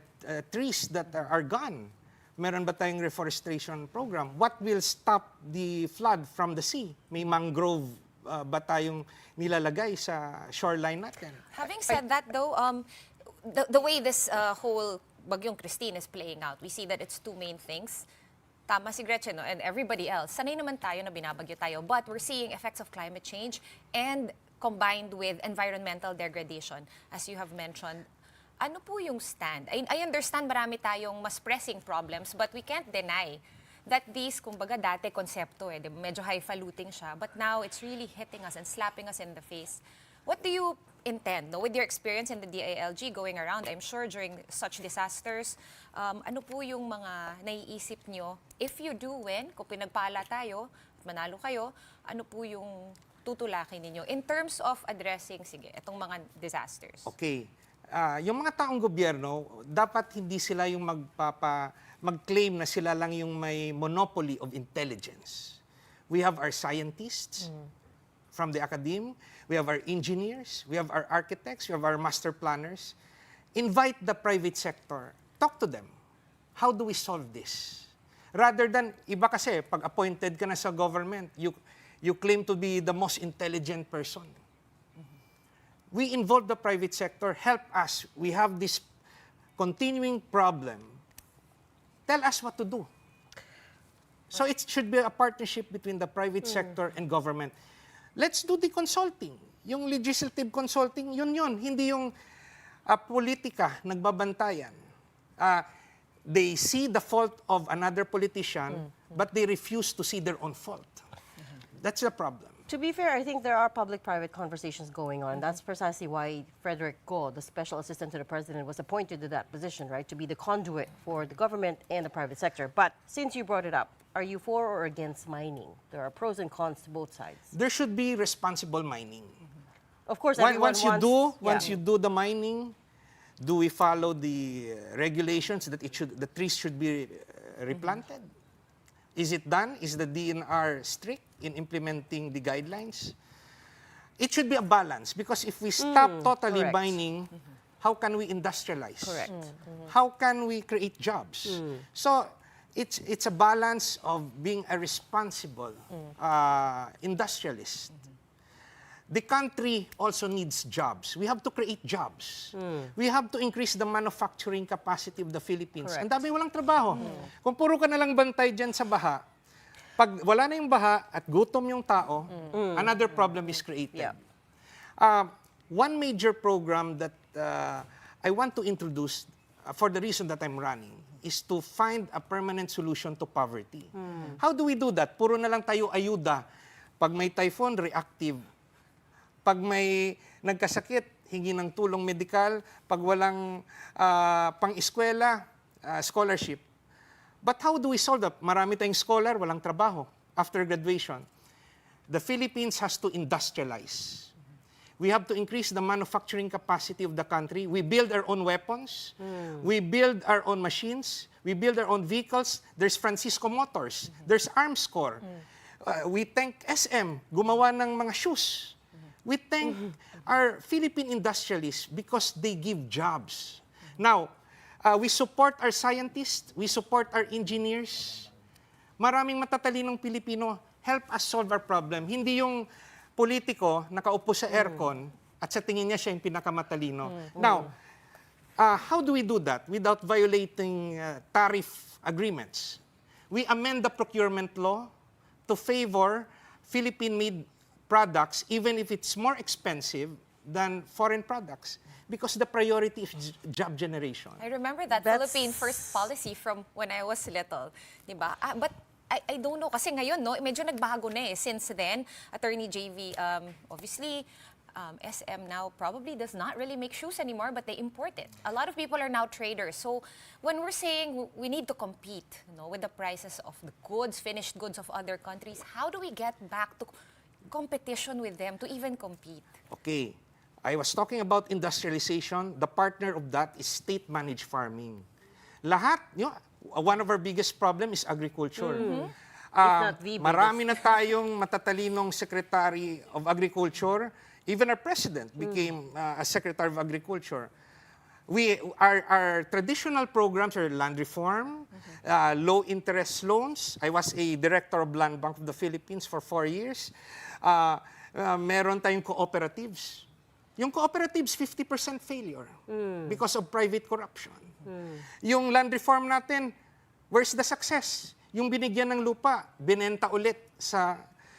trees that are gone. Meron ba tayong reforestation program? What will stop the flood from the sea? May mangrove ba tayong nilalagay sa shoreline natin? Having said that though, the way this whole Bagyong Christine is playing out, we see that it's two main things. Tama si Gretchen, no? And everybody else. Sanay naman tayo na binabagyo tayo, but we're seeing effects of climate change and combined with environmental degradation, as you have mentioned. Ano po yung stand? I understand marami tayong mas pressing problems, but we can't deny that these, kumbaga dati konsepto medyo highfalutin siya, but now it's really hitting us and slapping us in the face. What do you intend, no? With your experience in the DILG going around, I'm sure during such disasters, ano po yung mga naiisip nyo? If you do win, kung pinagpala tayo, at manalo kayo, ano po yung tutulakin ninyo in terms of addressing, sige, itong mga disasters? Okay. Yung mga taong gobyerno, dapat hindi sila yung mag-claim na sila lang yung may monopoly of intelligence. We have our scientists from the academe, we have our engineers, we have our architects, we have our master planners. Invite the private sector. Talk to them. How do we solve this? Rather than, iba kasi, pag appointed ka na sa government, you claim to be the most intelligent person. We involve the private sector, help us. We have this continuing problem. Tell us what to do. So it should be a partnership between the private sector and government. Let's do the consulting. Yung legislative consulting, yun. Hindi yung politika, nagbabantayan. They see the fault of another politician, but they refuse to see their own fault. That's the problem. To be fair, I think there are public-private conversations going on. That's precisely why Frederick Go, the special assistant to the president, was appointed to that position, right? To be the conduit for the government and the private sector. But since you brought it up, are you for or against mining? There are pros and cons to both sides. There should be responsible mining. Of course, everyone once you do the mining, do we follow the regulations that the trees should be replanted? Is it done? Is the DNR strict in implementing the guidelines? It should be a balance, because if we stop totally mining, how can we industrialize? Correct. How can we create jobs? So it's a balance of being a responsible industrialist. The country also needs jobs. We have to create jobs. We have to increase the manufacturing capacity of the Philippines. Ang dami walang trabaho. Kung puro ka na lang bantay dyan sa baha, pag wala na yung baha at gutom yung tao, another problem is created. One major program that I want to introduce for the reason that I'm running is to find a permanent solution to poverty. How do we do that? Puro na lang tayo ayuda. Pag may typhoon, reactive. Pag may nagkasakit, hingi ng tulong medikal. Pag walang pang-eskwela, scholarship. But how do we solve that? Marami tayong scholar, walang trabaho after graduation. The Philippines has to industrialize. We have to increase the manufacturing capacity of the country. We build our own weapons. We build our own machines. We build our own vehicles. There's Francisco Motors. There's Arms Corps. We thank SM, gumawa ng mga shoes. We thank our Philippine industrialists because they give jobs. Now, we support our scientists, we support our engineers. Maraming matatalinong Pilipino help us solve our problem. Hindi yung politiko nakaupo sa aircon at sa tingin niya siya yung pinakamatalino. Now, how do we do that without violating tariff agreements? We amend the procurement law to favor Philippine-made products, even if it's more expensive than foreign products, because the priority is job generation. I remember that Philippine first policy from when I was little, diba? But I don't know, kasi ngayon, no, medyo nagbago na eh. Since then, Attorney JV, obviously, SM now probably does not really make shoes anymore, but they import it. A lot of people are now traders. So when we're saying we need to compete, with the prices of the goods, finished goods of other countries, how do we get back to competition with them to even compete? Okay. I was talking about industrialization. The partner of that is state-managed farming. Lahat, one of our biggest problem is agriculture. Marami na tayong matatalinong Secretary of Agriculture. Even our President became a Secretary of Agriculture. Our traditional programs are land reform, low interest loans. I was a director of Land Bank of the Philippines for 4 years. Meron tayong cooperatives. Yung cooperatives, 50% failure because of private corruption. Yung land reform natin, where's the success? Yung binigyan ng lupa, binenta ulit sa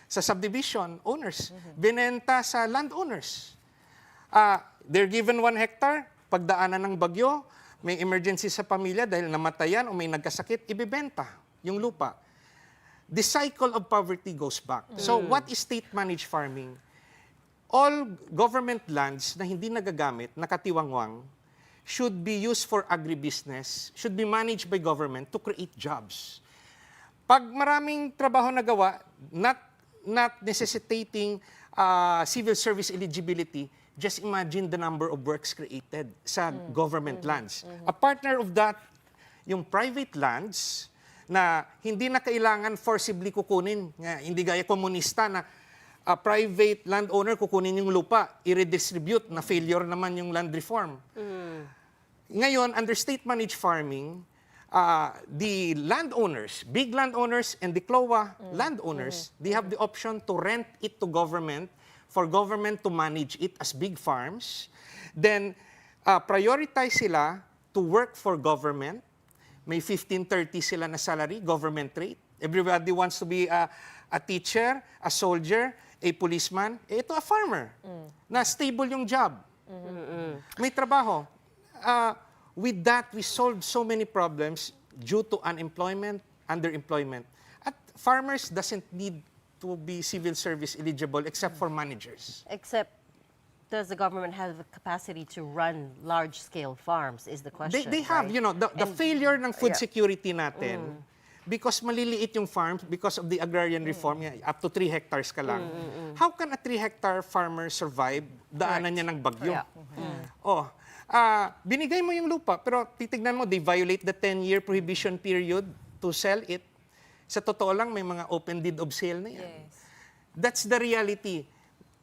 subdivision owners, binenta sa landowners. They're given 1 hectare, pagdaanan ng bagyo, may emergency sa pamilya dahil namatayan o may nagkasakit, ibibenta yung lupa. The cycle of poverty goes back. So what is state-managed farming? All government lands na hindi nagagamit, nakatiwangwang, should be used for agribusiness, should be managed by government to create jobs. Pag maraming trabaho nagawa, not necessitating civil service eligibility, just imagine the number of works created sa government lands. A partner of that, yung private lands na hindi na kailangan forcibly kukunin. Hindi gaya komunista na private landowner kukunin yung lupa, i-redistribute na failure naman yung land reform. Ngayon, under state-managed farming, the landowners, big landowners and the CLOA landowners, they have the option to rent it to government for government to manage it as big farms. Then, prioritize sila to work for government. May 15-30 sila na salary, government rate. Everybody wants to be a teacher, a soldier, a policeman. Ito, a farmer, na stable yung job. May trabaho. With that, we solved so many problems due to unemployment, underemployment. At farmers doesn't need to be civil service eligible except for managers. Except, does the government have the capacity to run large-scale farms is the question. They have, right? you know, the failure ng food security natin, because maliliit yung farms, because of the agrarian reform, up to 3 hectares ka lang. How can a 3-hectare farmer survive? Daanan niya ng bagyo. Binigay mo yung lupa, pero titignan mo, they violate the 10-year prohibition period to sell it. Sa totoo lang, may mga open deed of sale na yan. Yes. That's the reality.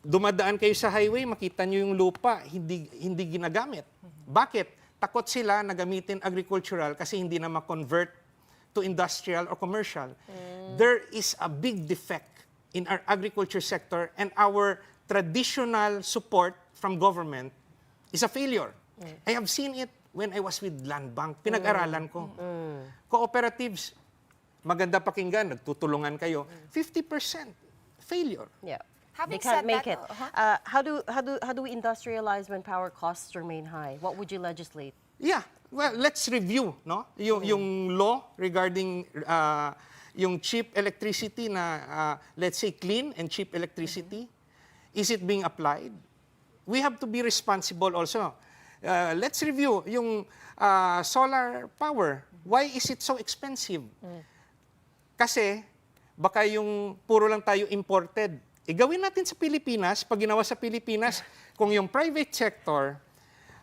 Dumadaan kayo sa highway, makita nyo yung lupa, hindi ginagamit. Bakit? Takot sila na gamitin agricultural kasi hindi na ma-convert to industrial or commercial. There is a big defect in our agriculture sector, and our traditional support from government is a failure. I have seen it when I was with Land Bank. Pinag-aralan ko. Cooperatives, maganda pakinggan, nagtutulungan kayo. 50% failure. Yeah. Having They can't said make that, it. How do we industrialize when power costs remain high? What would you legislate? Yeah. Well, let's review, no? Yung law regarding yung cheap electricity na let's say clean and cheap electricity. Is it being applied? We have to be responsible also. Let's review yung solar power. Why is it so expensive? Kasi baka yung puro lang tayo imported. Gawin natin sa Pilipinas, pag ginawa sa Pilipinas, kung yung private sector,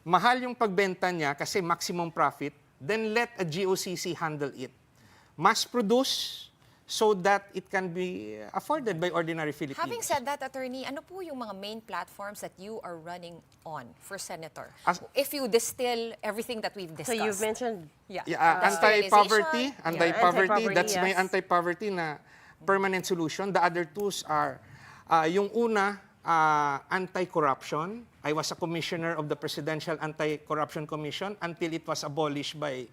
mahal yung pagbenta niya kasi maximum profit, then let a GOCC handle it. Mass produce so that it can be afforded by ordinary Filipinos. Having said that, Attorney, ano po yung mga main platforms that you are running on for Senator? If you distill everything that we've discussed. So you've mentioned anti-poverty, that's yes. my anti-poverty na permanent solution. The other two are, yung una, anti-corruption. I was a commissioner of the Presidential Anti-Corruption Commission until it was abolished by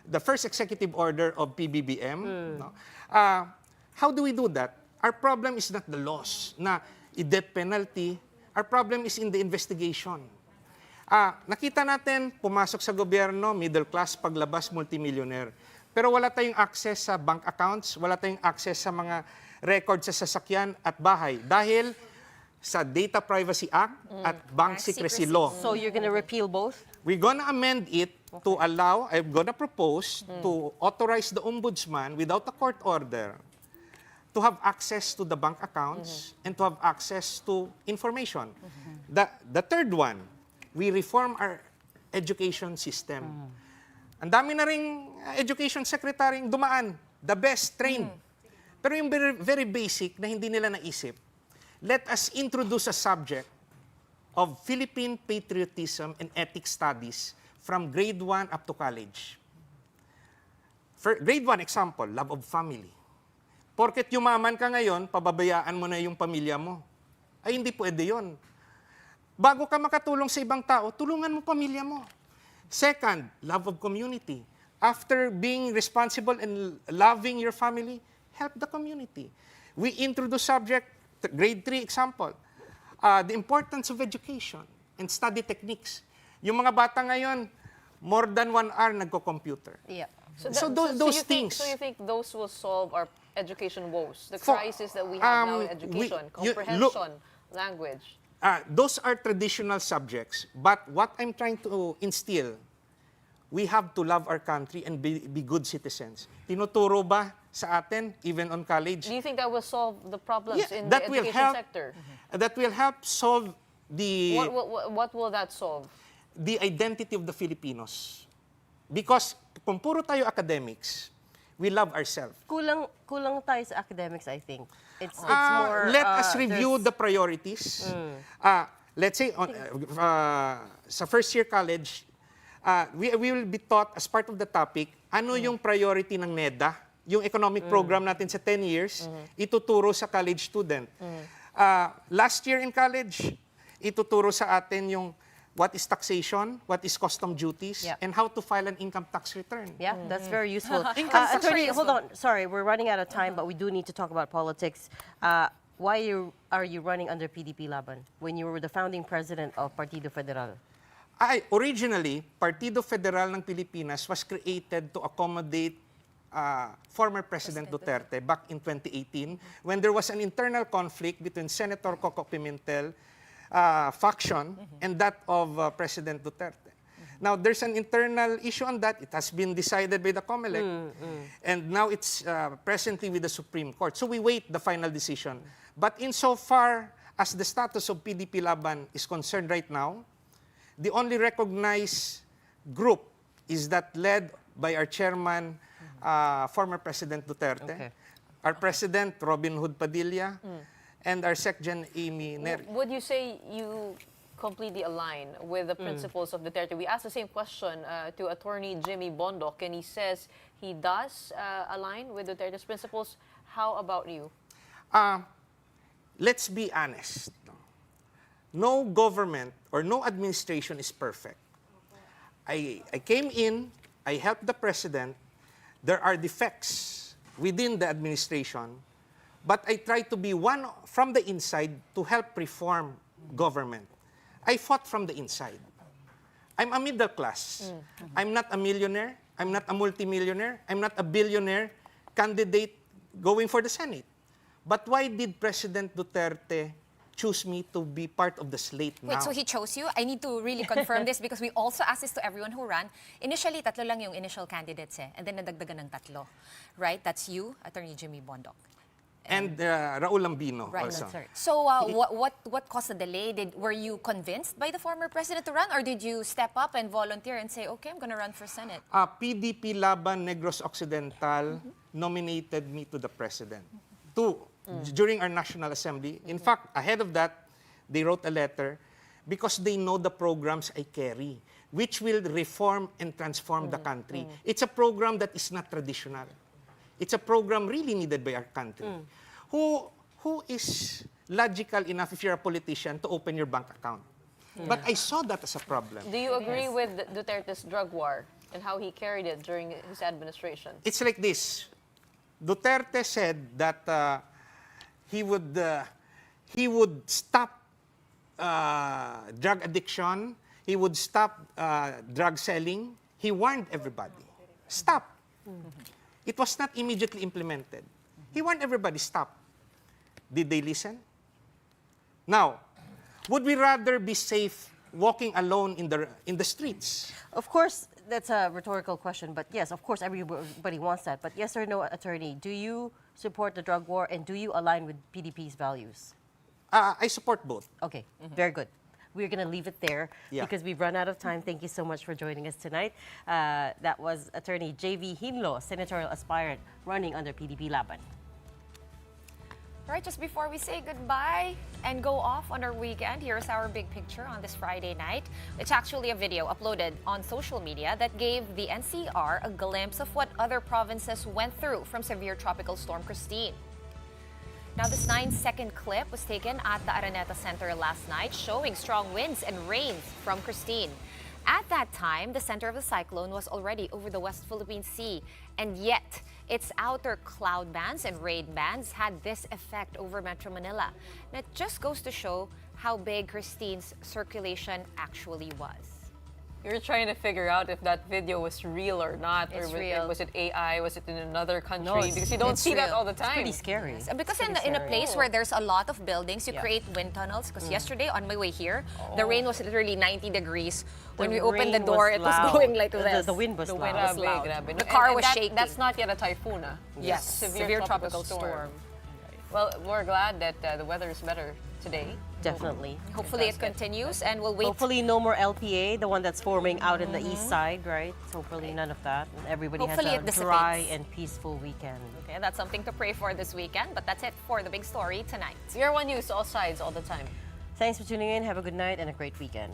the first executive order of PBBM. No? How do we do that? Our problem is not the laws na i-death penalty. Our problem is in the investigation. Nakita natin, pumasok sa gobyerno, middle class, paglabas, multimillionaire. Pero wala tayong access sa bank accounts, wala tayong access sa mga records sa sasakyan at bahay dahil sa Data Privacy Act at Bank Secrecy Law. So you're gonna repeal both? We're gonna amend it to allow, I'm gonna propose to authorize the ombudsman without a court order to have access to the bank accounts and to have access to information. The third one, we reform our education system. Ang dami na ring education secretary dumaan, the best trained. Pero yung very basic na hindi nila naisip, let us introduce a subject of Philippine patriotism and ethics studies from grade 1 up to college. grade 1 example, love of family. Porket yumaman ka ngayon, pababayaan mo na yung pamilya mo. Ay, hindi pwede yun. Bago ka makatulong sa ibang tao, tulungan mo pamilya mo. Second, love of community. After being responsible and loving your family, help the community. We introduce subject, grade 3 example, the importance of education and study techniques. Yung mga bata ngayon, more than 1 hour nagko-computer. Yeah. Those things. So you think those will solve our education woes, the crisis that we have now in education, comprehension, language? Those are traditional subjects, but what I'm trying to instill, we have to love our country and be good citizens. Tinuturo ba sa atin, even on college? Do you think that will solve the problems in the education sector? That will help solve the... What will that solve? The identity of the Filipinos. Because kung puro tayo academics, we love ourselves. Kulang tayo sa academics, I think. It's more... Let us review the priorities. Let's say, sa first year college, we will be taught as part of the topic, ano yung priority ng NEDA, yung economic program natin sa 10 years, ituturo sa college student. Last year in college, ituturo sa atin yung what is taxation, what is custom duties, and how to file an income tax return. Yeah, that's very useful. Attorney, hold on. Sorry, we're running out of time, but we do need to talk about politics. Why are you running under PDP Laban when you were the founding president of Partido Federal? Originally, Partido Federal ng Pilipinas was created to accommodate former President Duterte back in 2018 when there was an internal conflict between Senator Coco Pimentel faction and that of President Duterte. Now, there's an internal issue on that. It has been decided by the COMELEC, and now it's presently with the Supreme Court. So we wait the final decision. But insofar as the status of PDP Laban is concerned right now, the only recognized group is that led by our chairman, former President Duterte, our president, Robin Hood Padilla, and our SecGen, Amy Neri. Would you say you completely align with the principles of Duterte? We asked the same question to Attorney Jimmy Bondoc, and he says he does align with Duterte's principles. How about you? Let's be honest. No government or no administration is perfect. I came in, I helped the president. There are defects within the administration, but I try to be one from the inside to help reform government. I fought from the inside. I'm a middle class. I'm not a millionaire. I'm not a multimillionaire. I'm not a billionaire candidate going for the Senate. But why did President Duterte choose me to be part of the slate now? Wait, so he chose you? I need to really confirm this because we also asked this to everyone who ran. Initially, tatlo lang yung initial candidates and then nadagdagan ng tatlo. Right? That's you, Attorney Jimmy Bondoc. And Raul Lambino right. also. So what caused the delay? Were you convinced by the former president to run, or did you step up and volunteer and say, okay, I'm going to run for Senate? PDP Laban Negros Occidental nominated me to the president. During our National Assembly. In fact, ahead of that, they wrote a letter because they know the programs I carry, which will reform and transform the country. It's a program that is not traditional. It's a program really needed by our country. Who is logical enough, if you're a politician, to open your bank account? But I saw that as a problem. Do you agree with Duterte's drug war and how he carried it during his administration? It's like this. Duterte said that he would stop drug addiction. He would stop drug selling. He warned everybody, stop. It was not immediately implemented. He warned everybody, stop. Did they listen? Now, would we rather be safe walking alone in the streets? Of course, that's a rhetorical question, but yes, of course, everybody wants that. But yes or no, Attorney, do you support the drug war and do you align with PDP's values? I support both. Okay, very good. We're going to leave it there because we've run out of time. Thank you so much for joining us tonight. That was Attorney J.V. Hinlo, senatorial aspirant running under PDP Laban. Right, just before we say goodbye and go off on our weekend, here's our big picture on this Friday night. It's actually a video uploaded on social media that gave the NCR a glimpse of what other provinces went through from severe tropical storm Christine. Now, this 9-second clip was taken at the Araneta Center last night, showing strong winds and rains from Christine. At that time, the center of the cyclone was already over the West Philippine Sea, and yet its outer cloud bands and rain bands had this effect over Metro Manila. And it just goes to show how big Christine's circulation actually was. You're trying to figure out if that video was real or not. It's or real. Was it AI? Was it in another country? No, because you don't it's see that real. all the time. Pretty scary. Because Pretty in a scary. place where there's a lot of buildings, you Yeah. create wind tunnels. Because yesterday, on my way here, the rain was literally 90 degrees. When The we opened the rain door, was it was loud. going like this. The wind was The loud. wind was loud. The car was that, shaking. That's not yet a typhoon. Yes, severe tropical storm. Well, we're glad that the weather is better today. Definitely. Hopefully it continues, and we'll wait. Hopefully no more LPA, the one that's forming out in the east side, right? So hopefully none of that. And everybody Hopefully has it a dry dissipates. and peaceful weekend. Okay, that's something to pray for this weekend. But that's it for the big story tonight. Your One News, all sides, all the time. Thanks for tuning in. Have a good night and a great weekend.